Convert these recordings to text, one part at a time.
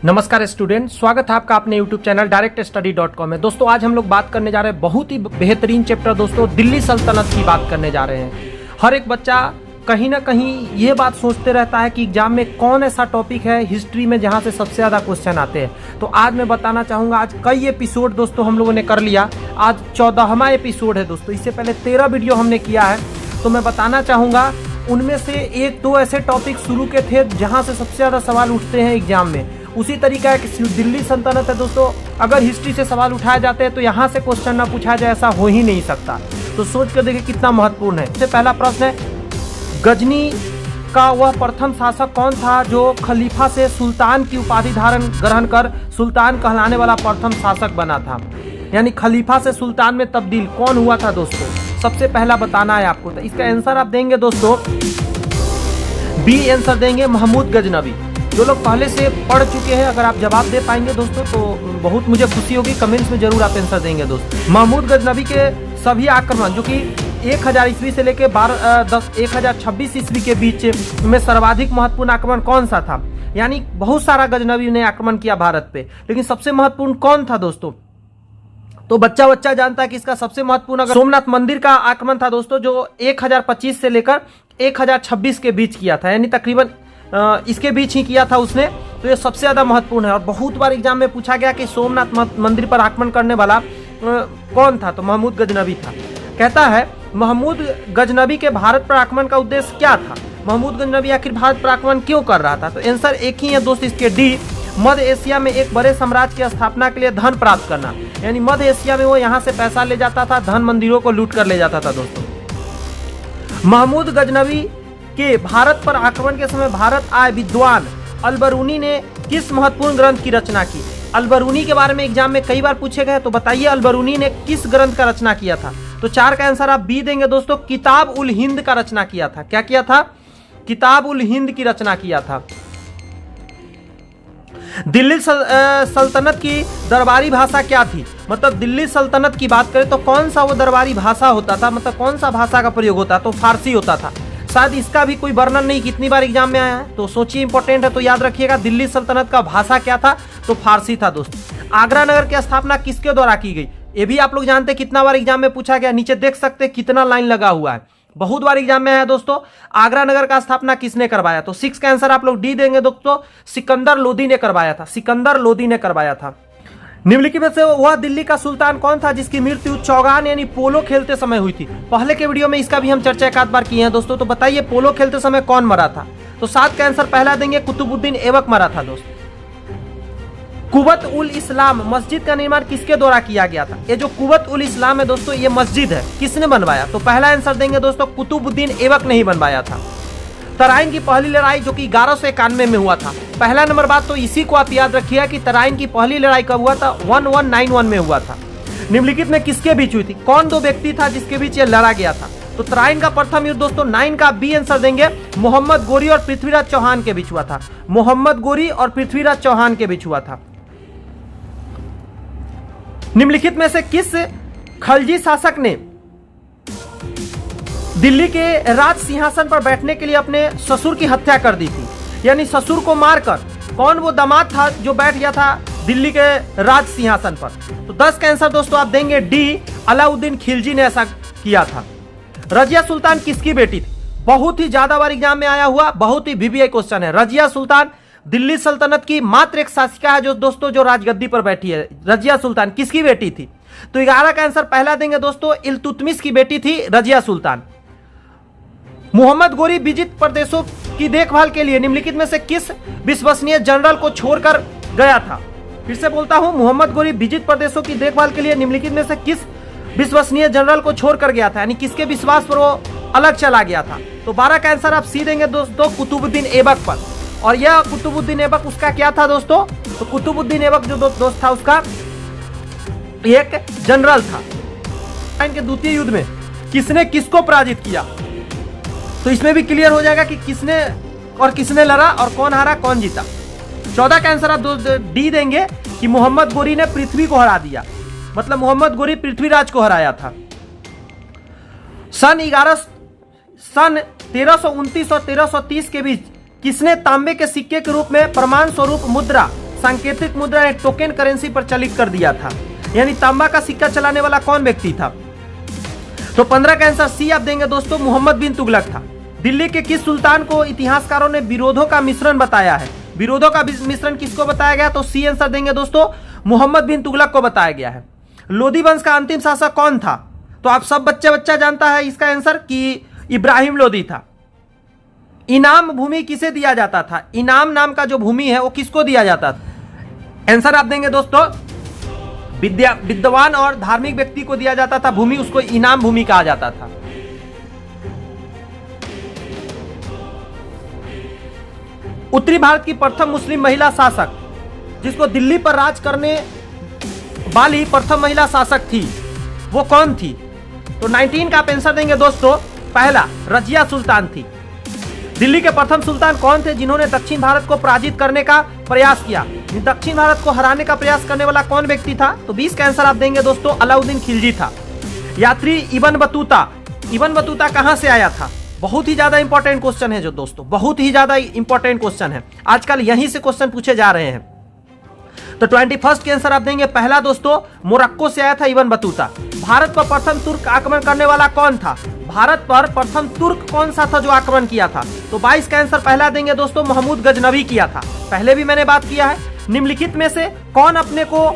नमस्कार स्टूडेंट, स्वागत है आपका अपने YouTube चैनल directstudy.com में। दोस्तों आज हम लोग बात करने जा रहे हैं बहुत ही बेहतरीन चैप्टर दोस्तों, दिल्ली सल्तनत की बात करने जा रहे हैं। हर एक बच्चा कहीं ना कहीं ये बात सोचते रहता है कि एग्जाम में कौन ऐसा टॉपिक है हिस्ट्री में जहाँ से सबसे ज़्यादा क्वेश्चन आते हैं। तो आज मैं बताना चाहूँगा, आज कई एपिसोड दोस्तों हम लोगों ने कर लिया, आज 14वां एपिसोड है दोस्तों। इससे पहले 13 वीडियो हमने किया है। तो मैं बताना चाहूँगा उनमें से एक दो ऐसे टॉपिक शुरू के थे जहाँ से सबसे ज़्यादा सवाल उठते हैं एग्जाम में। उसी तरीका है कि दिल्ली सल्तनत है दोस्तों, अगर हिस्ट्री से सवाल उठाए जाते हैं तो यहाँ से क्वेश्चन ना पूछा जाए ऐसा हो ही नहीं सकता। तो सोच कर देखिए कितना महत्वपूर्ण है। सबसे पहला प्रश्न है, गजनी का वह प्रथम शासक कौन था जो खलीफा से सुल्तान की उपाधि ग्रहण कर सुल्तान कहलाने वाला प्रथम शासक बना था। यानी खलीफा से सुल्तान में तब्दील कौन हुआ था दोस्तों, सबसे पहला बताना है आपको। तो इसका आंसर आप देंगे दोस्तों, बी आंसर देंगे महमूद गजनवी। जो लोग पहले से पढ़ चुके हैं, अगर आप जवाब दे पाएंगे दोस्तों तो बहुत मुझे खुशी होगी। कमेंट्स में जरूर आप आंसर देंगे दोस्तों। महमूद गजनवी के सभी आक्रमण जो कि 1000 ईस्वी से लेकर 1026 ईस्वी के बीच में सर्वाधिक महत्वपूर्ण आक्रमण कौन सा था। यानी बहुत सारा गजनवी ने आक्रमण किया भारत पे, लेकिन सबसे महत्वपूर्ण कौन था दोस्तों, तो बच्चा जानता है कि इसका सबसे महत्वपूर्ण अगर सोमनाथ मंदिर का आक्रमण था दोस्तों, जो 1025 से लेकर 1026 के बीच किया था। यानी तकरीबन इसके बीच ही किया था उसने। तो ये सबसे ज्यादा महत्वपूर्ण है और बहुत बार एग्जाम में पूछा गया कि सोमनाथ मंदिर पर आक्रमण करने वाला कौन था, तो महमूद गजनवी था। कहता है महमूद गजनवी के भारत पर आक्रमण का उद्देश्य क्या था। महमूद गजनवी आखिर भारत पर आक्रमण क्यों कर रहा था, तो आंसर एक ही है दोस्त इसके, डी, मध्य एशिया में एक बड़े साम्राज्य की स्थापना के लिए धन प्राप्त करना। यानी मध्य एशिया में वो यहाँ से पैसा ले जाता था, धन मंदिरों को लूट कर ले जाता था दोस्तों। महमूद गजनवी के भारत पर आक्रमण के समय भारत आए विद्वान अलबरूनी ने किस महत्वपूर्ण ग्रंथ की रचना की। अलबरूनी के बारे में एग्जाम में कई बार पूछे गए, तो बताइए अलबरूनी ने किस ग्रंथ का रचना किया था। तो 4 का आंसर आप बी देंगे दोस्तों, किताब उल हिंद का रचना किया था। क्या किया था, किताब उल हिंद की रचना किया था। दिल्ली सल्तनत की दरबारी भाषा क्या थी। मतलब दिल्ली सल्तनत की बात करें तो कौन सा वो दरबारी भाषा होता था, मतलब कौन सा भाषा का प्रयोग होता, तो फारसी होता था। शायद इसका भी कोई वर्णन नहीं कितनी बार एग्जाम में आया है, तो सोचिए इंपॉर्टेंट है। तो याद रखिएगा दिल्ली सल्तनत का भाषा क्या था, तो फारसी था दोस्तों। आगरा नगर की स्थापना किसके द्वारा की गई, ये भी आप लोग जानते हैं, कितना बार एग्जाम में पूछा गया। नीचे देख सकते हैं कितना लाइन लगा हुआ है, बहुत बार एग्जाम में आया दोस्तों। आगरा नगर का स्थापना किसने करवाया, तो 6 का आंसर आप लोग डी देंगे दोस्तों, सिकंदर लोदी ने करवाया था। सिकंदर लोदी ने करवाया था। निम्नलिखित में से वह दिल्ली का सुल्तान कौन था जिसकी मृत्यु चौगान यानी पोलो खेलते समय हुई थी। पहले के वीडियो में इसका भी हम चर्चा एक आध बार किए हैं दोस्तों। तो बताइए पोलो खेलते समय कौन मरा था, तो 7 का आंसर पहला देंगे, कुतुबुद्दीन ऐबक मरा था दोस्तों। कुवत उल इस्लाम मस्जिद का निर्माण किसके द्वारा किया गया था। ये जो कुवत उल इस्लाम है दोस्तों, ये मस्जिद है, किसने बनवाया, तो पहला आंसर देंगे दोस्तों, कुतुबुद्दीन ऐबक ने ही बनवाया था। तराइन की पहली लड़ाई जो कि 1191 में हुआ था। पहला नंबर बात तो इसी को आप याद रखिएगा कि तराइन की पहली लड़ाई कब हुआ था, 1191 में हुआ था। निम्नलिखित में किसके बीच हुई थी, कौन दो व्यक्ति था जिसके बीच ये लड़ा गया था, तो तराइन का प्रथम युद्ध दोस्तों 9 का बी आंसर देंगे, मोहम्मद गोरी और पृथ्वीराज चौहान के बीच हुआ था। मोहम्मद गोरी और पृथ्वीराज चौहान के बीच हुआ था। निम्नलिखित में से किस खलजी शासक ने दिल्ली के राज सिंहासन पर बैठने के लिए अपने ससुर की हत्या कर दी थी। यानी ससुर को मारकर कौन वो दामाद था जो बैठ गया था दिल्ली के राज सिंहासन पर, तो 10 का आंसर दोस्तों आप देंगे डी, अलाउद्दीन खिलजी ने ऐसा किया था। रजिया सुल्तान किसकी बेटी थी, बहुत ही ज्यादा बार एग्जाम में आया हुआ, बहुत ही वीवीआई क्वेश्चन है। रजिया सुल्तान दिल्ली सल्तनत की मात्र एक शासिका है जो दोस्तों जो राजगद्दी पर बैठी है। रजिया सुल्तान किसकी बेटी थी, तो 11 का आंसर पहला देंगे दोस्तों, इल्तुतमिश की बेटी थी रजिया सुल्तान। मोहम्मद गोरी विजित प्रदेशों की देखभाल के लिए निम्नलिखित में से किस विश्वसनीय जनरल को छोड़कर गया था। फिर से बोलता हूं, मोहम्मद गोरी विजित प्रदेशों की देखभाल के लिए निम्नलिखित में से किस विश्वसनीय जनरल को छोड़कर गया था, यानी किसके विश्वास पर वो अलग चला गया था, तो 12 का आंसर आप सी देंगे दोस्तों, कुतुबुद्दीन ऐबक पर। और यह कुतुबुद्दीन ऐबक उसका क्या था दोस्तों, तो कुतुबुद्दीन ऐबक जो दोस्त था उसका एक जनरल था। इनके द्वितीय युद्ध में किसने किसको पराजित किया, तो इसमें भी क्लियर हो जाएगा कि किसने और किसने लड़ा और कौन हारा कौन जीता। 14 का आंसर आप डी देंगे कि मोहम्मद गोरी ने पृथ्वी को हरा दिया, मतलब मोहम्मद गोरी पृथ्वीराज को हराया था। सन 1329 और 1330 के बीच किसने तांबे के सिक्के के रूप में प्रमाण स्वरूप मुद्रा सांकेतिक मुद्रा एक टोकन करेंसी प्रचलित कर दिया था? यानी तांबा का सिक्का चलाने वाला कौन व्यक्ति था? तो 15 का आंसर सी आप देंगे दोस्तों, मोहम्मद बिन तुगलक था। दिल्ली के किस सुल्तान को इतिहासकारों ने विरोधों का मिश्रण बताया है? विरोधों का मिश्रण किसको बताया गया? तो सी आंसर देंगे दोस्तों, मोहम्मद बिन तुगलक को बताया गया है। लोधी वंश का अंतिम शासक कौन था? तो आप सब बच्चा जानता है इसका आंसर कि इब्राहिम लोधी था। इनाम भूमि किसे दिया जाता था? इनाम नाम का जो भूमि है वो किसको दिया जाता था? आंसर आप देंगे दोस्तों, विद्वान और धार्मिक व्यक्ति को दिया जाता था भूमि, उसको इनाम भूमि कहा जाता था। उत्तरी भारत की प्रथम मुस्लिम महिला शासक, जिसको दिल्ली पर राज करने वाली प्रथम महिला शासक थी, वो कौन थी? तो 19 का आप आंसर देंगे दोस्तों, पहला रजिया सुल्तान थी। दिल्ली के प्रथम सुल्तान कौन थे जिन्होंने दक्षिण भारत को पराजित करने का प्रयास किया? दक्षिण भारत को हराने का प्रयास करने वाला कौन व्यक्ति था? तो 20 का आंसर आप देंगे दोस्तों, अलाउद्दीन खिलजी था। यात्री इब्न बतूता, इब्न बतूता कहां से आया था? बहुत ही ज्यादा इंपॉर्टेंट क्वेश्चन है जो दोस्तों, बहुत ही ज्यादा इंपॉर्टेंट क्वेश्चन है, आजकल यहीं से क्वेश्चन पूछे जा रहे हैं। तो 21 के आंसर आप देंगे, पहला दोस्तों मोरक्को से आया था इब्न बतूता। भारत पर प्रथम तुर्क आक्रमण करने वाला कौन था? भारत पर प्रथम तुर्क कौन सा था जो आक्रमण किया था? तो 22 का आंसर पहला देंगे दोस्तों, महमूद गजनवी किया था। पहले भी मैंने बात किया है। निम्नलिखित में से कौन अपने को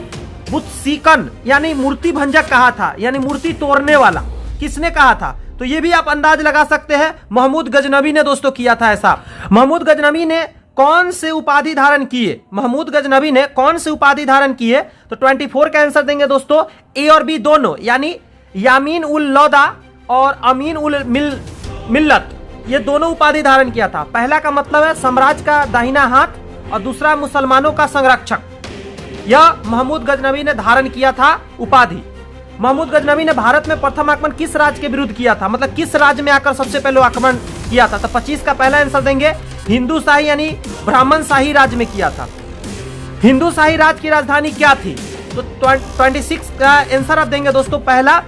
बुत्सीकन यानी मूर्ति भंजक कहा था, यानी मूर्ति तोड़ने वाला, किसने कहा था? तो ये भी आप अंदाज लगा सकते हैं, महमूद गजनवी ने दोस्तों किया था ऐसा। महमूद गजनवी ने कौन से उपाधि धारण किए? महमूद गजनवी ने कौन से उपाधि धारण किए? तो 24 का आंसर देंगे दोस्तों, ए और बी दोनों, यानी यामीन उल लौदा और अमीन उल मिल्लत, ये दोनों उपाधि धारण किया था। पहला का मतलब है साम्राज्य का दाहिना हाथ और दूसरा मुसलमानों का संरक्षक। यह महमूद गजनवी ने धारण किया था उपाधि। महमूद गजनवी ने भारत में प्रथम आक्रमण किस राज्य के विरुद्ध किया था? मतलब किस राज्य में आकर सबसे पहले आक्रमण किया था? तो 25 का पहला आंसर देंगे, हिंदू शाही यानी ब्राह्मण शाही राज्य में किया था। हिंदू शाही राज्य की राजधानी क्या थी? तो 26 का आंसर आप देंगे दोस्तों, पहला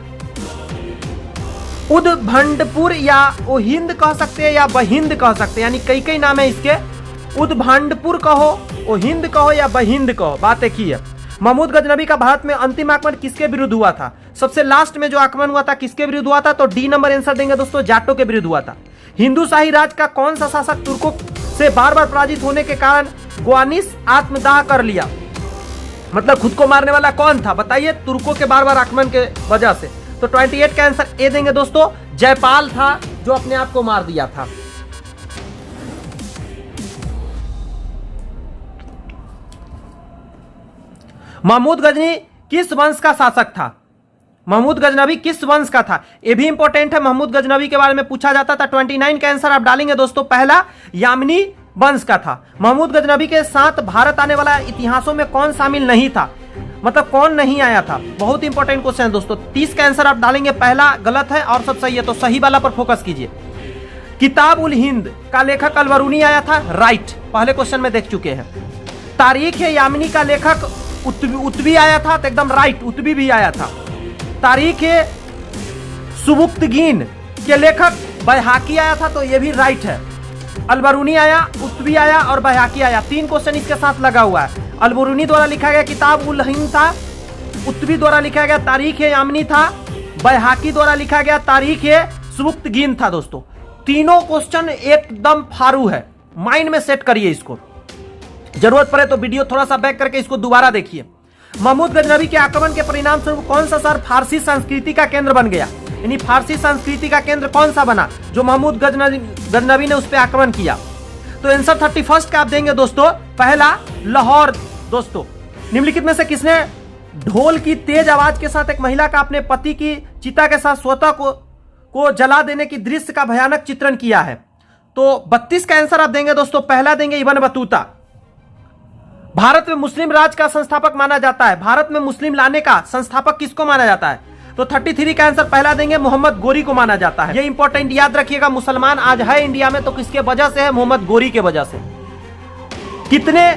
उदभंडपुर या ओहिंद कह सकते हैं या बहिंद कह सकते हैं, यानी कई नाम है इसके। उदभंडपुर कहो, ओहिंद कहो या बहिंद कहो, बात एक ही है। महमूद गजनवी का भारत में अंतिम आक्रमण किसके विरुद्ध हुआ था? सबसे लास्ट में जो आक्रमण हुआ था किसके विरुद्ध हुआ था? तो डी नंबर आंसर देंगे दोस्तों, जाटों के विरुद्ध हुआ था। हिंदू शाही राज का कौन सा शासक तुर्कों से बार बार पराजित होने के कारण ग्वानिस आत्मदाह कर लिया? मतलब खुद को मारने वाला कौन था बताइए, तुर्कों के बार बार आक्रमण के वजह से? तो 28 का आंसर ए देंगे दोस्तों, जयपाल था जो अपने आप को मार दिया था। महमूद गजनी किस वंश का शासक था? महमूद गजनवी किस वंश का था? यह भी इंपॉर्टेंट है, महमूद गजनवी के बारे में पूछा जाता था। 29 का आंसर आप डालेंगे दोस्तों, पहला यामिनी वंश का था। महमूद गजनवी के साथ भारत आने वाला इतिहासों में कौन शामिल नहीं था? मतलब कौन नहीं आया था? बहुत इंपॉर्टेंट क्वेश्चन है दोस्तों। 30 का आंसर आप डालेंगे, पहला गलत है और सब सही है, तो सही वाला पर फोकस कीजिए। किताब उल हिंद का लेखक अल-बरूनी आया था, राइट, पहले क्वेश्चन में देख चुके हैं। तारीख ए यामिनी का लेखक उत्बी आया था, तो एकदम राइट, उत्बी भी आया था। तारीख ए सुबुक्तगीन के लेखक बैहाकी आया था, तो ये भी राइट है। अल-बरूनी आया, उत्बी आया और बैहाकी आया, 3 क्वेश्चन इसके साथ लगा हुआ है। अल-बरूनी द्वारा लिखा गया किताब उल हिंद था, उत्बी द्वारा लिखा गया तारीख ए यामिनी था, बैहाकी द्वारा लिखा गया तारीख ए सुबुक्तगीन था। दोस्तों तीनों क्वेश्चन एकदम फारू है, माइंड में सेट करिए इसको, जरूरत पड़े तो वीडियो थोड़ा सा बैक करके इसको दोबारा देखिए। महमूद गजनवी के आक्रमण के परिणाम स्वरूप कौन सा शहर फारसी संस्कृति का केंद्र बन गया? यानी फारसी संस्कृति का केंद्र कौन सा बना जो महमूद गजनवी ने उस पर आक्रमण किया? तो आंसर 31 का आप देंगे दोस्तों, पहला लाहौर। दोस्तों निम्नलिखित में से किसने ढोल की तेज आवाज के साथ एक महिला का अपने पति की चिता के साथ स्वतः को जला देने की दृश्य का भयानक चित्रण किया है? तो 32 का आंसर आप देंगे दोस्तों, पहला देंगे इब्न बतूता। भारत में मुस्लिम राज का संस्थापक माना जाता है, भारत में मुस्लिम लाने का संस्थापक किसको माना जाता है? तो 33 का आंसर पहला देंगे, मोहम्मद गोरी को माना जाता है। ये इंपॉर्टेंट याद रखिएगा, मुसलमान आज है इंडिया में तो किसके वजह से है? मोहम्मद गोरी के वजह से। कितने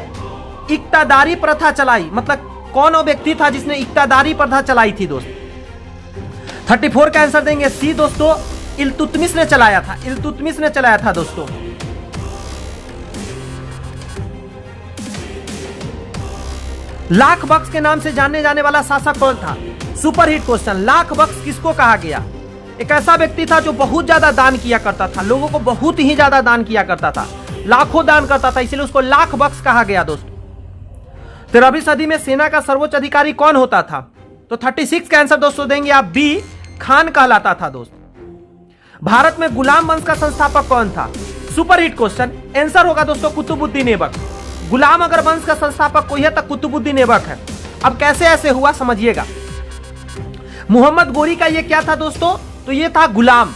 इक्तादारी प्रथा चलाई, मतलब कौन वो व्यक्ति था जिसने इक्तादारी प्रथा चलाई थी? दोस्त 34 का आंसर देंगे सी दोस्तों, इल्तुतमिश ने चलाया था, इल्तुतमिश ने चलाया था दोस्तों। लाख बक्स के नाम से जाने जाने वाला शासक कौन था? Super hit question. Lakh Bakhsh किसको कहा गया? एक ऐसा व्यक्ति था जो बहुत ज्यादा दान किया करता था, लोगों को बहुत ही ज्यादा दान किया करता था, लाखों दान करता था, इसलिए उसको लाख बक्स कहा गया दोस्तों। 13वीं सदी में सेना का सर्वोच्च अधिकारी कौन होता था? तो 36 का आंसर दोस्तों देंगे आप बी, खान कहलाता था दोस्त। भारत में गुलाम वंश का संस्थापक कौन था? Super hit question. आंसर होगा दोस्तों कुतुबुद्दीन ऐबक। गुलाम अगर वंश का संस्थापक कोई है तो कुतुबुद्दीन ऐबक है। अब कैसे ऐसे हुआ समझिएगा। मोहम्मद गोरी का ये क्या था दोस्तों? तो ये था गुलाम।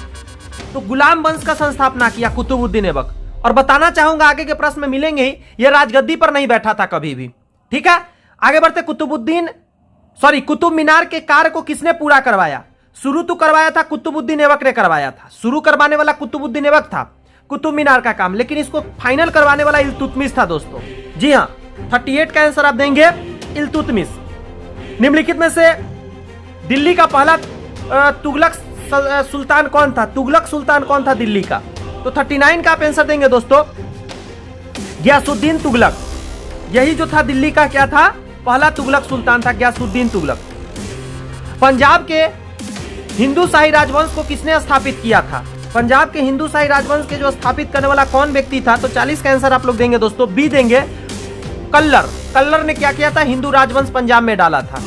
तो गुलाम वंश का संस्थापना किया कुतुबुद्दीन ऐबक। और बताना चाहूंगा आगे के प्रश्न में मिलेंगे ही, ये राजगद्दी पर नहीं बैठा था कभी भी। ठीक है, आगे बढ़ते। कुतुब मीनार के कार्य को किसने पूरा करवाया? शुरू तो करवाया था कुतुबुद्दीन ऐबक ने करवाया था। शुरू करवाने वाला कुतुबुद्दीन ऐबक था कुतुब मीनार का काम, लेकिन इसको फाइनल करवाने वाला इल्तुतमिश था दोस्तों। जी हां, 38 का आंसर आप देंगे इल्तुतमिश। निम्नलिखित में से दिल्ली का पहला तुगलक सुल्तान कौन था? तुगलक सुल्तान कौन था दिल्ली का? तो 39 का आप आंसर देंगे दोस्तों गयासुद्दीन तुगलक। यही जो था दिल्ली का क्या था? पहला तुगलक सुल्तान था गयासुद्दीन तुगलक। पंजाब के हिंदू शाही राजवंश को किसने स्थापित किया था? पंजाब के हिंदू शाही राजवंश के जो स्थापित करने वाला कौन व्यक्ति था? तो 40 का आंसर आप लोग देंगे दोस्तों बी देंगे कल्लर। कल्लर ने क्या किया था? हिंदू राजवंश पंजाब में डाला था।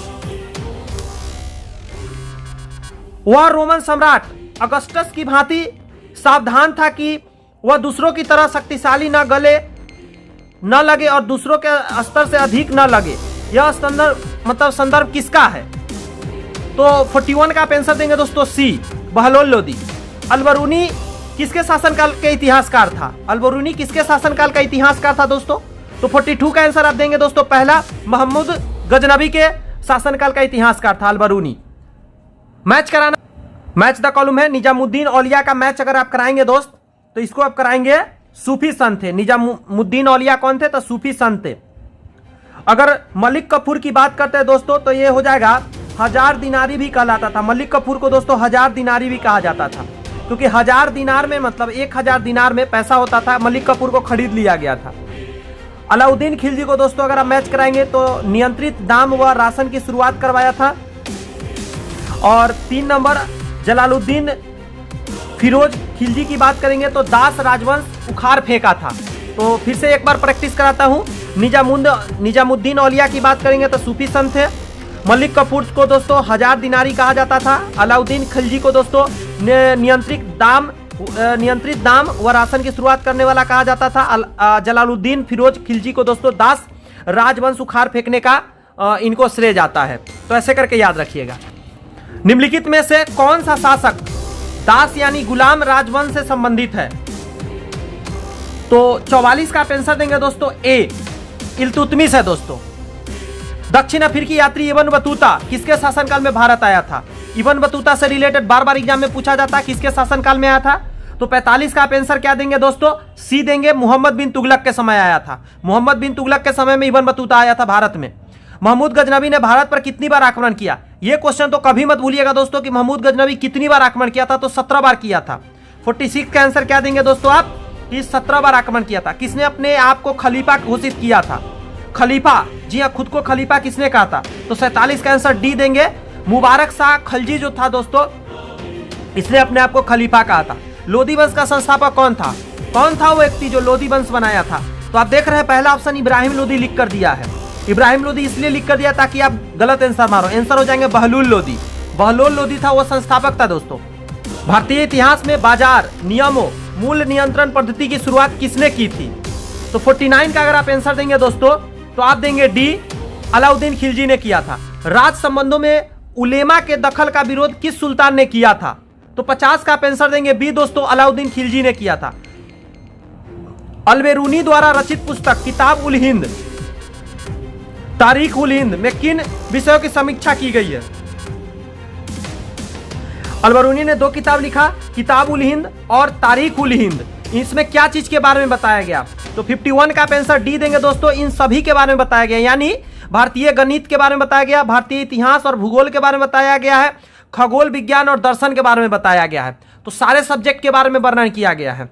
वह रोमन सम्राट अगस्टस की भांति सावधान था कि वह दूसरों की तरह शक्तिशाली न लगे और दूसरों के स्तर से अधिक न लगे। यह संदर्भ किसका है? तो 41 का आंसर देंगे दोस्तों सी, बहलोल लोदी। अलबरूनी किसके शासनकाल के इतिहासकार था? अलबरूनी किसके शासनकाल का इतिहासकार था दोस्तों? तो 42 का आंसर आप देंगे दोस्तों पहला, महमूद गजनबी के शासनकाल का इतिहासकार था अलबरूनी। मैच कराना, मैच द कॉलम है। निजामुद्दीन औलिया का मैच अगर आप कराएंगे दोस्त तो इसको आप कराएंगे सूफी संत थे। निजामुद्दीन औलिया कौन थे? तो सूफी संत थे। अगर मलिक कफूर की बात करते हैं दोस्तों तो ये हो जाएगा 1000 दिनारी भी कहलाता था। मलिक कफूर को दोस्तों 1000 दिनारी भी कहा जाता था, क्योंकि 1000 दिनार में मतलब 1000 दिनार में पैसा होता था। मलिक कफूर को खरीद लिया गया था। अलाउद्दीन खिलजी को दोस्तों अगर आप मैच कराएंगे तो नियंत्रित दाम व राशन की शुरुआत करवाया था। और 3 नंबर जलालुद्दीन फिरोज खिलजी की बात करेंगे तो दास राजवंश उखाड़ फेंका था। तो फिर से एक बार प्रैक्टिस कराता हूं। निजामुद्दीन औलिया की बात करेंगे तो सूफी संत थे। मलिक कफूर को दोस्तों 1000 दिनारी कहा जाता था। अलाउद्दीन खिलजी को दोस्तों नियंत्रित दाम व राशन की शुरुआत करने वाला कहा जाता था। जलालुद्दीन फिरोज खिलजी को दोस्तों दास राजवंश उखाड़ फेंकने का इनको श्रेय जाता है। तो ऐसे करके याद रखिएगा। निम्नलिखित में से कौन सा शासक दास यानी गुलाम राजवंश से संबंधित है? तो 44 का आंसर देंगे दोस्तों ए, इल्तुतमिश है दोस्तों। दक्षिण अफ्रीकी यात्री इब्न बतूता किसके शासनकाल में भारत आया था? इब्न बतूता से रिलेटेड बार बार एग्जाम में पूछा जाता है, किसके शासनकाल में आया था? तो 45 का आंसर क्या देंगे दोस्तों? सी देंगे, मोहम्मद बिन तुगलक के समय आया था। मोहम्मद बिन तुगलक के समय में इब्न बतूता आया था भारत में। महमूद गजनबी ने भारत पर कितनी बार आक्रमण किया? यह क्वेश्चन तो कभी मत भूलिएगा दोस्तों कि महमूद गजनबी कितनी बार आक्रमण किया था? तो 17 बार किया था। 46 का आंसर क्या देंगे दोस्तों आप? कि 17 बार आक्रमण किया था। किसने अपने आप को खलीफा घोषित किया था? खलीफा, जी हाँ, खुद को खलीफा किसने कहा था? तो 47 का आंसर डी देंगे, मुबारक शाह खलजी जो था दोस्तों, इसने अपने आप को खलीफा कहा था। लोदी वंश का संस्थापक कौन था? कौन था वो व्यक्ति जो लोदी वंश बनाया था? तो आप देख रहे हैं पहला ऑप्शन इब्राहिम लोदी लिख कर दिया है। इब्राहिम लोदी इसलिए लिख कर दिया ताकि आप गलत आंसर मारो। आंसर हो जाएंगे बहलूल लोदी। बहलूल लोदी था वो संस्थापक था दोस्तों। भारतीय इतिहास में बाजार नियमों मूल्य नियंत्रण पद्धति की शुरुआत किसने की थी? तो 49 का अगर आप आंसर देंगे दोस्तों तो आप देंगे डी, अलाउद्दीन खिलजी ने किया था। राज संबंधों में उलेमा के दखल का विरोध किस सुल्तान ने किया था? तो 50 का आप आंसर देंगे बी दोस्तों, अलाउद्दीन खिलजी ने किया था। अलबेरूनी द्वारा रचित पुस्तक किताब उल हिंद तारीख उल हिंद में किन विषयों की समीक्षा की गई है? अलबरूनी ने 2 किताब लिखा, किताब उल हिंद और तारीख उल हिंद। इसमें क्या चीज के बारे में बताया गया? तो 51 का आंसर डी देंगे दोस्तों, इन सभी के बारे में बताया गया। यानी भारतीय गणित के बारे में बताया गया, भारतीय इतिहास और भूगोल के बारे में बताया गया है, खगोल विज्ञान और दर्शन के बारे में बताया गया है। तो सारे सब्जेक्ट के बारे में वर्णन किया गया है।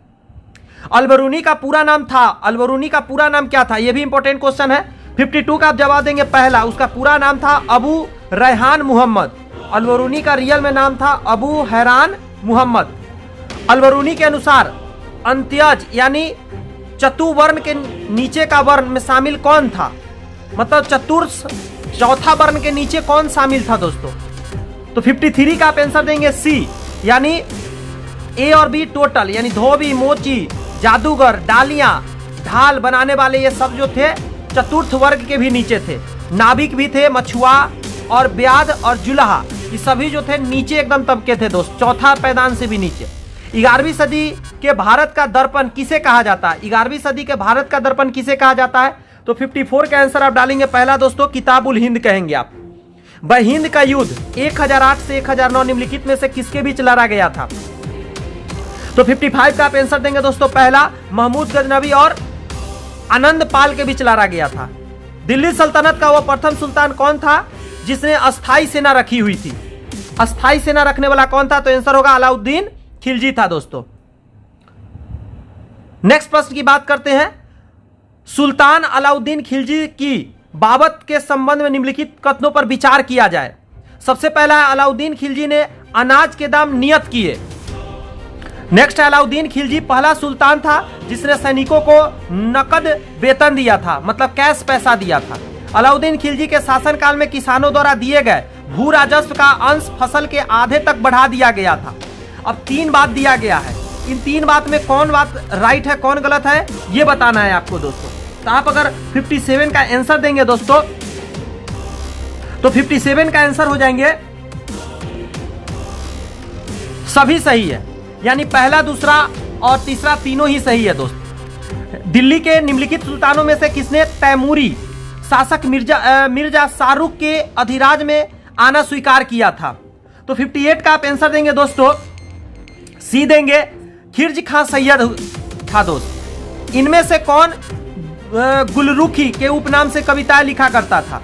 अलबरूनी का पूरा नाम था, अलबरूनी का पूरा नाम क्या था? यह भी इंपॉर्टेंट क्वेश्चन है। 52 का आप जवाब देंगे पहला, उसका पूरा नाम था अबू रेहान मोहम्मद। अलबरूनी का रियल में नाम था अबू हैरान मोहम्मद। अलबरूनी के अनुसार अंत्यज यानी चतुवर्ण के नीचे का वर्ण में शामिल कौन था, मतलब चौथा वर्ण के नीचे कौन शामिल था दोस्तों। तो 53 का आप आंसर देंगे सी, यानी ए और बी टोटल, यानी धोबी, मोची, जादूगर, डालियां, ढाल बनाने वाले, ये सब जो थे चतुर्थ वर्ग के भी नीचे थे। नाविक भी थे, मछुआ और ब्याद और जुलाहा, ये सभी जो थे नीचे एकदम तबके थे दोस्त, चौथा पैदान से भी नीचे। 11वीं सदी के भारत का दर्पण किसे कहा जाता है, 11वीं सदी के भारत का दर्पण किसे कहा जाता है। तो 54 का आंसर आप डालेंगे पहला दोस्तों, किताबुल हिंद कहेंगे आप। वह हिंद का युद्ध 1008 से 1009 निम्नलिखित में से किसके बीच लड़ा गया था। तो 55 का आप आंसर देंगे दोस्तों पहला, महमूद गजनवी और आनंद पाल के बीच लड़ा गया था। दिल्ली सल्तनत का वह प्रथम सुल्तान कौन था जिसने अस्थाई सेना रखी हुई थी, अस्थाई सेना रखने वाला कौन था। तो आंसर होगा अलाउद्दीन खिलजी था दोस्तों। नेक्स्ट प्रश्न की बात करते हैं, सुल्तान अलाउद्दीन खिलजी की बाबत के संबंध में निम्नलिखित कथनों पर विचार किया जाए। सबसे पहला है अलाउद्दीन खिलजी ने अनाज के दाम नियत किए। नेक्स्ट है अलाउद्दीन खिलजी पहला सुल्तान था जिसने सैनिकों को नकद वेतन दिया था, मतलब कैश पैसा दिया था। अलाउद्दीन खिलजी के शासनकाल में किसानों द्वारा दिए गए भू राजस्व का अंश फसल के आधे तक बढ़ा दिया गया था। अब 3 बात दिया गया है, इन 3 बात में कौन बात राइट है कौन गलत है ये बताना है आपको दोस्तों। तो आप अगर 57 का आंसर देंगे दोस्तों तो 57 का आंसर हो जाएंगे सभी सही है, यानी पहला, दूसरा और तीसरा तीनों ही सही है दोस्त। दिल्ली के निम्नलिखित सुल्तानों में से किसने तैमूरी शासक मिर्जा शाहरुख के अधिराज में आना स्वीकार किया था। तो 58 का आप आंसर देंगे दोस्तों सी देंगे, खिरज खां सैयद था दोस्त। इनमें से कौन गुलरुखी के उपनाम से कविताएं लिखा करता था,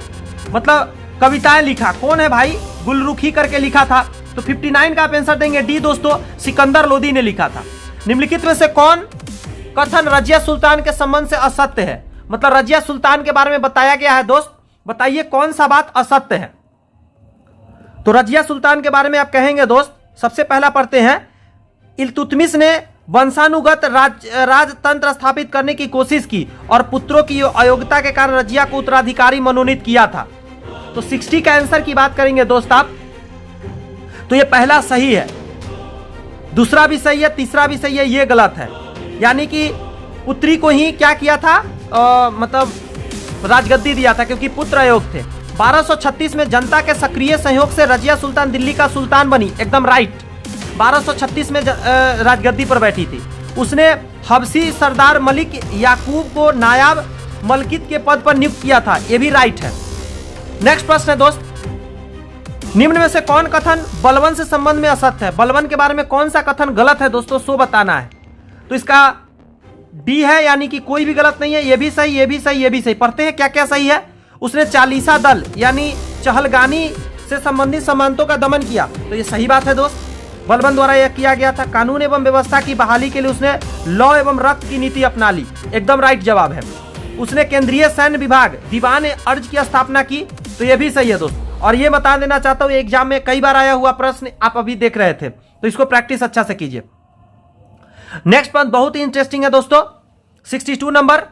मतलब कविताएं लिखा कौन है भाई, गुलरुखी करके लिखा था। तो 59 का आप आंसर देंगे डी दोस्तों, सिकंदर लोदी ने लिखा था। निम्नलिखित में से कौन कथन रजिया सुल्तान के संबंध से असत्य है, मतलब रजिया सुल्तान के बारे में बताया गया है दोस्त, बताइए कौन सा बात असत्य है। तो रजिया सुल्तान के बारे में आप कहेंगे दोस्त, सबसे पहला पढ़ते हैं, इल्तुतमिश ने वंशानुगत राजतंत्र स्थापित करने की कोशिश की और पुत्रों की अयोग्यता के कारण रजिया को उत्तराधिकारी मनोनीत किया था। तो 60 का आंसर की बात करेंगे दोस्त आप, तो ये पहला सही है, दूसरा भी सही है, तीसरा भी सही है, ये गलत है। यानी कि पुत्री को ही क्या किया था, मतलब राजगद्दी दिया था क्योंकि पुत्र अयोग्य थे। 1236 में जनता के सक्रिय सहयोग से रजिया सुल्तान दिल्ली का सुल्तान बनी, एकदम राइट। 1236 में राजगद्दी पर बैठी थी। उसने हबसी सरदार मलिक याकूब को नायाब मलकित के पद पर नियुक्त किया था, यह भी राइट है। नेक्स्ट प्रश्न है दोस्त, निम्न में से कौन कथन बलवन से संबंध में असत्य है। बलवन के बारे में कौन सा कथन गलत है दोस्तों, सो बताना है। तो इसका डी है, यानी कि कोई भी गलत नहीं है, ये भी सही, ये भी सही, ये भी सही। पढ़ते हैं क्या क्या सही है। उसने चालीसा दल यानी चहलगानी से संबंधित समानतों का दमन किया, तो ये सही बात है दोस्त, बलबन द्वारा यह किया गया था। कानून एवं व्यवस्था की बहाली के लिए उसने लॉ एवं रक्त की नीति अपना ली, एकदम राइट जवाब है। उसने केंद्रीय सैन्य विभाग दीवान अर्ज की स्थापना की, तो यह भी सही है दोस्त। और ये बता देना चाहता हूं, एग्जाम में कई बार आया हुआ प्रश्न आप अभी देख रहे थे, तो इसको प्रैक्टिस अच्छा से कीजिए। नेक्स्ट प्रश्न बहुत ही इंटरेस्टिंग है दोस्तों, 62 नंबर,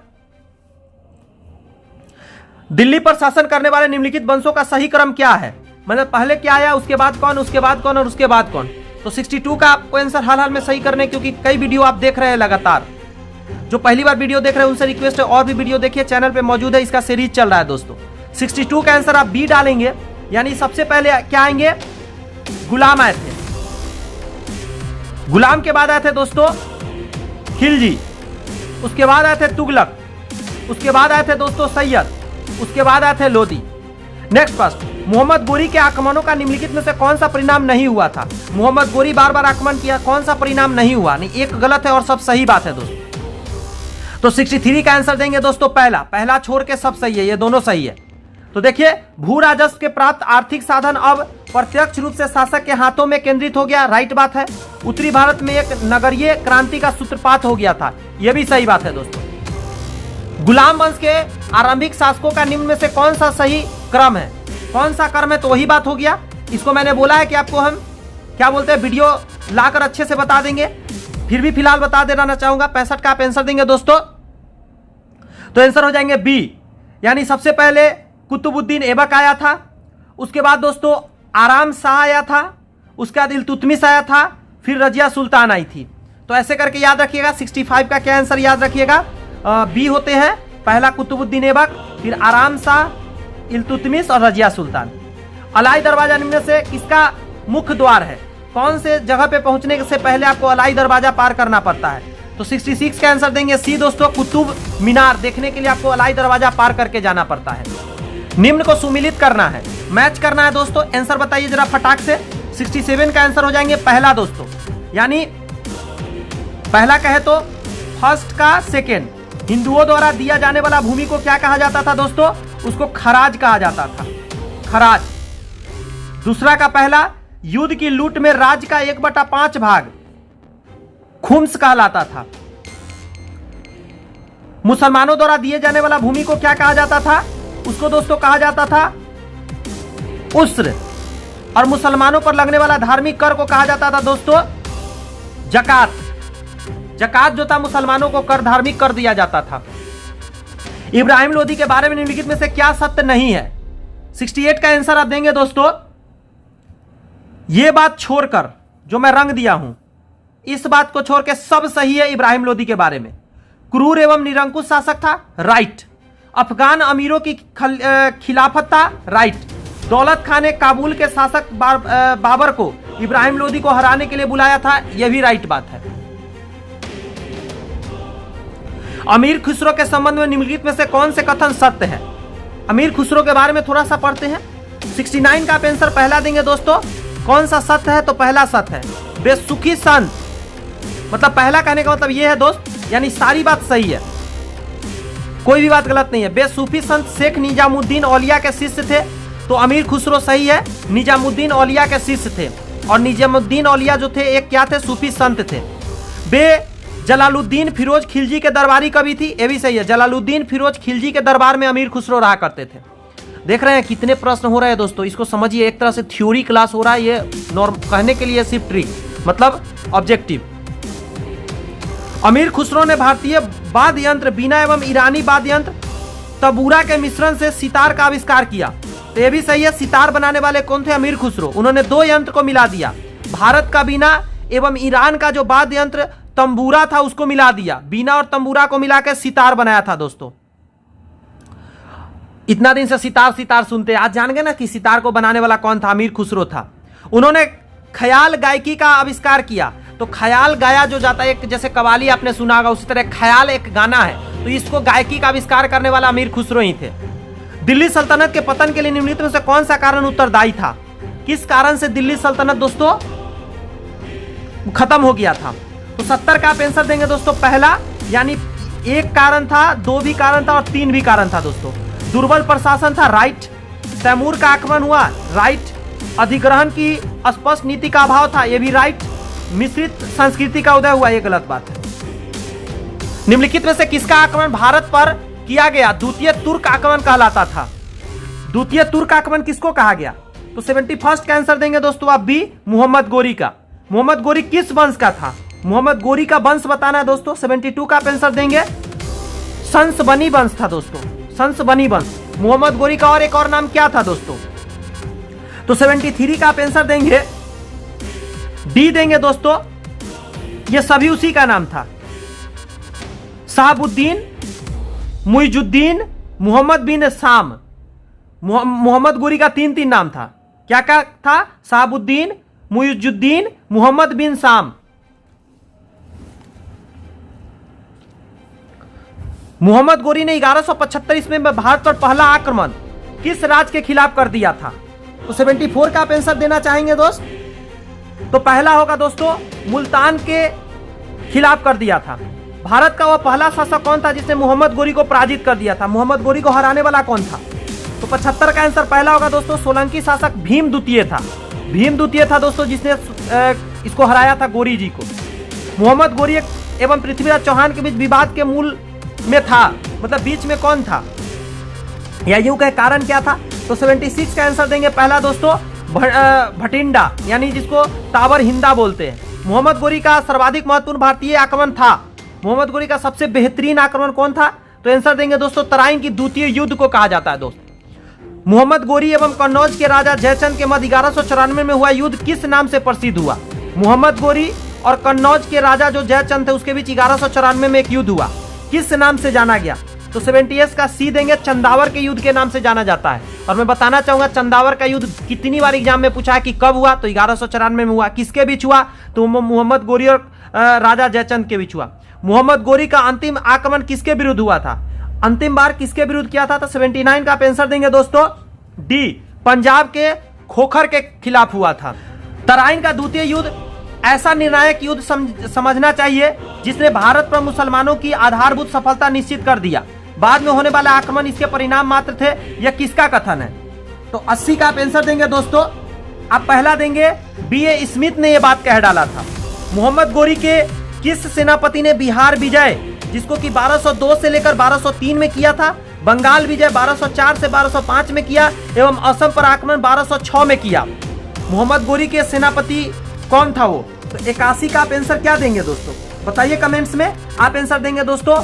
दिल्ली पर शासन करने वाले निम्नलिखित वंशों का सही क्रम क्या है, मतलब पहले क्या आया, उसके बाद कौन, उसके बाद कौन और उसके बाद कौन। तो 62 का आपको आंसर हाल हाल में सही करने, क्योंकि कई वीडियो आप देख रहे हैं लगातार, जो पहली बार वीडियो देख रहे हैं उनसे रिक्वेस्ट है और भी वीडियो देखिए, चैनल पे मौजूद है, इसका सीरीज चल रहा है दोस्तों। 62 का आंसर आप बी डालेंगे, यानी सबसे पहले क्या आएंगे, गुलाम आए थे। गुलाम के बाद आए थे दोस्तों खिलजी, उसके बाद आए थे तुगलक, उसके बाद आए थे दोस्तों सैयद, उसके बाद आए थे लोदी। नेक्स्ट प्रश्न, मोहम्मद गोरी के आक्रमणों का निम्नलिखित में से कौन सा परिणाम नहीं हुआ था। मोहम्मद गोरी बार बार आक्रमण किया, कौन सा परिणाम नहीं हुआ, नहीं एक गलत है और सब सही बात है दोस्तों। तो 63 का आंसर देंगे दोस्तों पहला छोड़ के सब सही है, ये दोनों सही है। तो देखिए, भू राजस्व के प्राप्त आर्थिक साधन अब प्रत्यक्ष रूप से शासक के हाथों में केंद्रित हो गया, राइट बात है। उत्तरी भारत में एक नगरीय क्रांति का सूत्रपात हो गया था, यह भी सही बात है दोस्तों। गुलाम वंश के आरंभिक शासकों का निम्न में से कौन सा सही क्रम है? कौन सा क्रम है? तो वही बात हो गया। इसको मैंने बोला है कि आपको हम क्या बोलते हैं, वीडियो लाकर अच्छे से बता देंगे, फिर भी फिलहाल बता देना चाहूंगा। 65 का आप आंसर देंगे दोस्तों, तो आंसर हो जाएंगे बी, यानी सबसे पहले कुतुबुद्दीन ऐबक आया था, उसके बाद दोस्तों आराम शाह आया था, उसके बाद इल्तुतमिश आया था, फिर रजिया सुल्तान आई थी। तो ऐसे करके याद रखिएगा। 65 का क्या आंसर याद रखिएगा, बी होते हैं, पहला कुतुबुद्दीन ऐबक, फिर आराम शाह, इल्तुतमिश और रजिया सुल्तान। अलाई दरवाजा निम्न से किसका मुख्य द्वार है? कौन से जगह पे पहुंचने से पहले आपको अलाई दरवाजा पार करना पड़ता है? तो 66 का आंसर देंगे सी दोस्तों, कुतुब मीनार देखने के लिए आपको अलाई दरवाजा पार करके जाना पड़ता है। निम्न को सुमिलित करना है, मैच करना है दोस्तों। आंसर बताइए जरा फटाक से। 67 का आंसर हो जाएंगे पहला दोस्तों, यानी पहला कहे तो फर्स्ट का सेकेंड। हिंदुओं द्वारा दिया जाने वाला भूमि को क्या कहा जाता था दोस्तों? उसको खराज कहा जाता था, खराज। दूसरा का पहला, युद्ध की लूट में राज्य का 1/5 भाग खुम्स कहलाता था। मुसलमानों द्वारा दिए जाने वाला भूमि को क्या कहा जाता था? उसको दोस्तों कहा जाता था उस्र। और मुसलमानों पर लगने वाला धार्मिक कर को कहा जाता था दोस्तों जकात। जकात जो था मुसलमानों को कर, धार्मिक कर दिया जाता था। इब्राहिम लोदी के बारे में निम्नलिखित में से क्या सत्य नहीं है? 68 का आंसर आप देंगे दोस्तों, यह बात छोड़कर जो मैं रंग दिया हूं, इस बात को छोड़ के सब सही है इब्राहिम लोदी के बारे में। क्रूर एवं निरंकुश शासक था, राइट। अफगान अमीरों की खिलाफत था, राइट। दौलत खान ने काबुल के शासक बाबर को इब्राहिम लोदी को हराने के लिए बुलाया था, यह भी राइट बात है। अमीर खुसरो के संबंध में निम्नलिखित में से कौन से कथन सत्य है? अमीर खुसरो के बारे में थोड़ा सा पढ़ते हैं। 69 का आंसर पहला देंगे दोस्तों, कौन सा सत्य है? तो पहला सत्य है बेसुखी संत, मतलब पहला कहने का मतलब यह है दोस्त, यानी सारी बात सही है, कोई भी बात गलत नहीं है। बेसूफी संत शेख निजामुद्दीन औलिया के शिष्य थे, तो अमीर खुसरो सही है, निजामुद्दीन औलिया के शिष्य थे। और निजामुद्दीन औलिया जो थे एक क्या थे? सूफी संत थे। बे जलालुद्दीन फिरोज खिलजी के दरबारी कवि थी, ये भी सही है। जलालुद्दीन फिरोज खिलजी के दरबार में अमीर खुसरो रहा करते थे। देख रहे हैं कितने प्रश्न हो रहे हैं दोस्तों, इसको समझिए, एक तरह से थ्योरी क्लास हो रहा है, ये नॉर्म कहने के लिए सिर्फ ट्रिक, मतलब ऑब्जेक्टिव। अमीर खुसरो ने भारतीय वाद्य यंत्र बीना एवं ईरानी वाद्य यंत्र तबूरा के मिश्रण से सितार का आविष्कार किया, तो ये भी सही है। सितार बनाने वाले कौन थे? अमीर खुसरो। उन्होंने दो यंत्र को मिला दिया, भारत का बीना एवं ईरान का जो वाद्य यंत्र तंबूरा था उसको मिला दिया, बीना और तंबूरा को मिलाकर सितार बनाया था दोस्तों। इतना दिन से सितार सितार सुनते, आज जान गए ना कि सितार को बनाने वाला कौन था? अमीर खुसरो था। उन्होंने ख्याल गायकी का आविष्कार किया, तो ख्याल गाया जो जाता है, एक जैसे कवाली आपने सुना होगा, उसी तरह ख्याल एक गाना है, तो इसको गायकी का आविष्कार करने वाला अमीर खुसरो ही थे। दिल्ली सल्तनत के पतन के लिए निम्नलिखित में से कौन सा कारण उत्तरदायी था? किस कारण से दिल्ली सल्तनत दोस्तों खत्म हो गया था? तो 70 का आप आंसर देंगे दोस्तों पहला, यानी एक कारण था, दो भी कारण था और तीन भी कारण था दोस्तों। दुर्बल प्रशासन था, राइट। तैमूर का आक्रमण हुआ, राइट। अधिग्रहण की स्पष्ट नीति का अभाव था, यह भी राइट। मिश्रित संस्कृति का उदय हुआ, यह गलत बात है। निम्नलिखित में से किसका आक्रमण भारत पर किया गया? द्वितीय तुर्क आक्रमण कहलाता था। द्वितीय तुर्क आक्रमण किसको कहा गया? तो 71 का आंसर देंगे दोस्तों आप बी, मोहम्मद गोरी का। मोहम्मद गोरी किस वंश का था? मोहम्मद गोरी का वंश बताना है दोस्तों। 72 का आंसर देंगे संसबनी वंश था दोस्तों, संसबनी वंश। मोहम्मद गोरी का और एक और नाम क्या था दोस्तों? तो 73 का आप आंसर देंगे डी देंगे दोस्तों, ये सभी उसी का नाम था। शहाबुद्दीन, मुइजुद्दीन, मोहम्मद बिन शाम। मोहम्मद गोरी का तीन तीन नाम था, क्या क्या था? शहाबुद्दीन, मुइजुद्दीन, मोहम्मद बिन शाम। मोहम्मद गोरी ने 1175 ईस्वी में भारत पर पहला आक्रमण किस राज्य के खिलाफ कर दिया था? तो 74 का आप आंसर देना चाहेंगे दोस्त, तो पहला होगा दोस्तों मुल्तान के खिलाफ कर दिया था। भारत का वह पहला शासक कौन था जिसने मोहम्मद गोरी को पराजित कर दिया था? मोहम्मद गोरी को हराने वाला कौन था? तो 75 का आंसर पहला होगा दोस्तों सोलंकी शासक भीम द्वितीय था। भीम द्वितीय था दोस्तों जिसने इसको हराया था गोरी जी को। मोहम्मद गोरी एवं पृथ्वीराज चौहान के बीच विवाद के मूल में था, मतलब बीच में कौन था, या यूं कहे कारण क्या था। तो 76 का आंसर देंगे पहला दोस्तों भटिंडा, यानी जिसको टावर हिंदा बोलते हैं। मोहम्मद गोरी का सर्वाधिक महत्वपूर्ण भारतीय आक्रमण था, मोहम्मद गोरी का सबसे बेहतरीन आक्रमण कौन था, तो आंसर देंगे दोस्तों तराइन की द्वितीय युद्ध को कहा जाता है दोस्तों। मोहम्मद गोरी एवं कन्नौज के राजा जयचंद के मध्य 1194 में हुआ युद्ध किस नाम से प्रसिद्ध हुआ। मोहम्मद गोरी और कन्नौज के राजा जो जयचंद थे उसके बीच 1194 में एक युद्ध हुआ, किस नाम से जाना गया, तो 78 का सी देंगे चंदावर के युद्ध के नाम से जाना जाता है। और मैं बताना चाहूंगा चंदावर का युद्ध कितनी बार एग्जाम में पूछा है कि कब हुआ, तो 1194 में हुआ। किसके बीच हुआ, तो मोहम्मद गोरी और राजा जयचंद के बीच हुआ। मोहम्मद गोरी का अंतिम आक्रमण किसके विरुद्ध हुआ था, अंतिम बार किसके विरुद्ध किया था, तो 79 का आप आंसर देंगे दोस्तों डी, पंजाब के खोखर के खिलाफ हुआ था। तराइन का द्वितीय युद्ध ऐसा निर्णायक युद्ध समझना चाहिए जिसने भारत पर मुसलमानों की आधारभूत सफलता निश्चित कर दिया। बाद में होने वाला आक्रमण इसके परिणाम मात्र थे, यह किसका कथन है, तो 80 का आप आंसर देंगे दोस्तों। आप पहला देंगे B.A. स्मिथ ने यह बात कह डाला था। मोहम्मद गोरी के किस सेनापति ने बिहार विजय, जिसको कि 1202 से लेकर 1203 में किया था, बंगाल विजय 1204 से 1205 में किया एवं असम पर आक्रमण 1206 में किया। मोहम्मद गोरी के सेनापति कौन था वो, तो 81 का आप आंसर क्या देंगे दोस्तों, बताइए कमेंट्स में। आप आंसर देंगे दोस्तों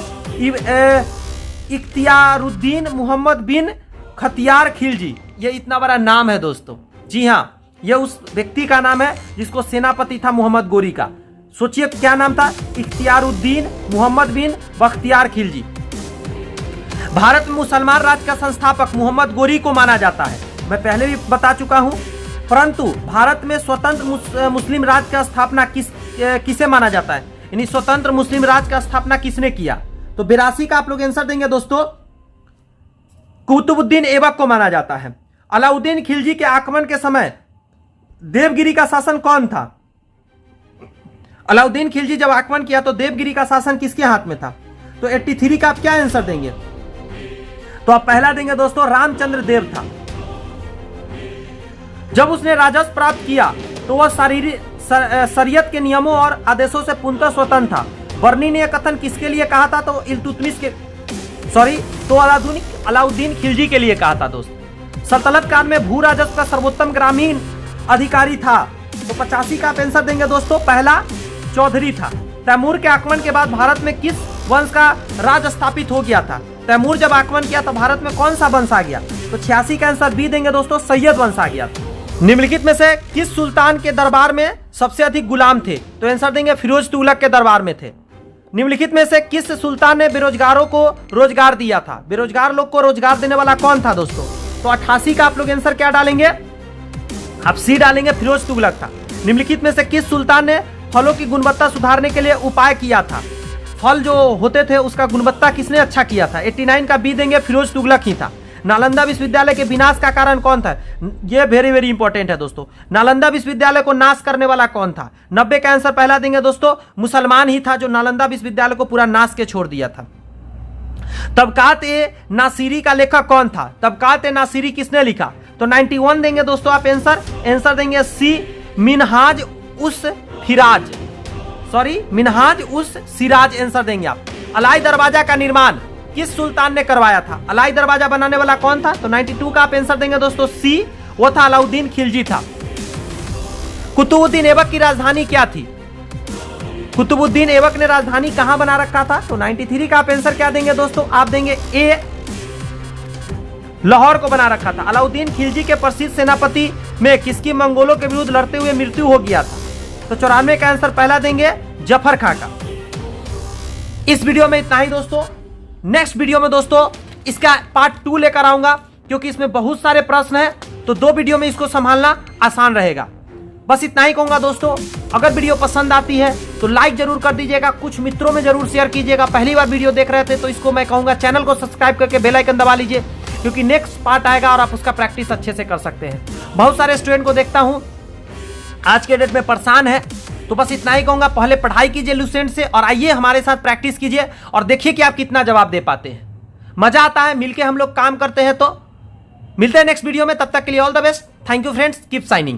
इख्तियारुद्दीन मोहम्मद बिन खतियार खिलजी। ये इतना बड़ा नाम है दोस्तों, जी हाँ, ये उस व्यक्ति का नाम है जिसको सेनापति था मोहम्मद गोरी का। सोचिए क्या नाम था, इख्तियारुद्दीन मोहम्मद बिन बख्तियार खिलजी। भारत में मुसलमान राज्य का संस्थापक मोहम्मद गोरी को माना जाता है, मैं पहले भी बता चुका हूं। परंतु भारत में स्वतंत्र मुस्लिम राज्य का स्थापना किसे माना जाता है, यानी स्वतंत्र मुस्लिम राज्य का स्थापना किसने किया, तो 82 का आप लोग आंसर देंगे दोस्तों कुतुबुद्दीन ऐबक को माना जाता है। अलाउद्दीन खिलजी के आक्रमण के समय देवगिरी का शासन कौन था, अलाउद्दीन खिलजी जब आक्रमण किया तो देवगिरी का शासन किसके हाथ में था, तो 83 का आप क्या आंसर देंगे, तो आप पहला देंगे दोस्तों रामचंद्र देव था। जब उसने राजस्व प्राप्त किया तो वह शरीयत के नियमों और आदेशों से पूर्णतः स्वतंत्र था। बर्नी ने यह कथन किसके लिए कहा था, तो इल्तुतमिश के अलाउद्दीन खिलजी के लिए कहा था दोस्त। सल्तनत काल में भू राजस्व का सर्वोत्तम ग्रामीण अधिकारी था, तो 85 का आप आंसर देंगे दोस्तों पहला चौधरी था। तैमूर के आक्रमण के बाद भारत में किस वंश का राज स्थापित हो गया था, तैमूर जब आक्रमण किया तो भारत में कौन सा वंश आ गया, तो 86 का आंसर बी देंगे दोस्तों सैयद वंश आ गया था। निम्नलिखित में से किस सुल्तान के दरबार में सबसे अधिक गुलाम थे, तो आंसर देंगे फिरोज तुगलक के दरबार में थे। निम्नलिखित में से किस सुल्तान ने बेरोजगारों को रोजगार दिया था, बेरोजगार लोग को रोजगार देने वाला कौन था दोस्तों, तो 88 का आप लोग आंसर क्या डालेंगे, आप सी डालेंगे फिरोज तुगलक था। निम्नलिखित में से किस सुल्तान ने फलों की गुणवत्ता सुधारने के लिए उपाय किया था, फल जो होते थे उसका गुणवत्ता किसने अच्छा किया था, 89 का बी देंगे फिरोज तुगलक ही था। नालंदा विश्वविद्यालय के विनाश का कारण कौन था, यह वेरी वेरी इंपॉर्टेंट है दोस्तों, नालंदा विश्वविद्यालय को नाश करने वाला कौन था, 90 का आंसर पहला देंगे दोस्तों मुसलमान ही था जो नालंदा विश्वविद्यालय को पूरा नाश के छोड़ दिया था। तबकात ए नासिरी का लेखक कौन था, तबकात ए नासिरी किसने लिखा, तो 91 देंगे दोस्तों आप आंसर देंगे सी मिनहाज उस सिराज आंसर देंगे आप। अलाई दरवाजा का निर्माण किस सुल्तान ने करवाया था, अलाई दरवाजा बनाने वाला कौन था, तो 92 का आप आंसर देंगे दोस्तों सी, वो था अलाउद्दीन खिलजी था। कुतुबुद्दीन ऐबक की राजधानी क्या थी, कुतुबुद्दीन ऐबक ने राजधानी कहां बना रखा था, तो 93 का आप आंसर क्या देंगे दोस्तों, आप देंगे ए लाहौर को बना रखा था। अलाउद्दीन खिलजी के प्रसिद्ध सेनापति में किसकी मंगोलों के विरुद्ध लड़ते हुए मृत्यु हो गया था, तो 94 का आंसर पहला देंगे जफर खां का। इस वीडियो में इतना ही दोस्तों, नेक्स्ट वीडियो में दोस्तों इसका पार्ट 2 लेकर आऊंगा क्योंकि इसमें बहुत सारे प्रश्न हैं, तो 2 वीडियो में इसको संभालना आसान रहेगा। बस इतना ही कहूंगा दोस्तों, अगर वीडियो पसंद आती है तो लाइक जरूर कर दीजिएगा, कुछ मित्रों में जरूर शेयर कीजिएगा। पहली बार वीडियो देख रहे थे तो इसको मैं कहूंगा चैनल को सब्सक्राइब करके बेल आइकन दबा लीजिए, क्योंकि नेक्स्ट पार्ट आएगा और आप उसका प्रैक्टिस अच्छे से कर सकते हैं। बहुत सारे स्टूडेंट को देखता हूं आज के डेट में परेशान है, तो बस इतना ही कहूंगा, पहले पढ़ाई कीजिए लुसेंट से और आइए हमारे साथ प्रैक्टिस कीजिए और देखिए कि आप कितना जवाब दे पाते हैं। मजा आता है, मिलके हम लोग काम करते हैं। तो मिलते हैं नेक्स्ट वीडियो में, तब तक के लिए all the best. Thank you friends, keep signing.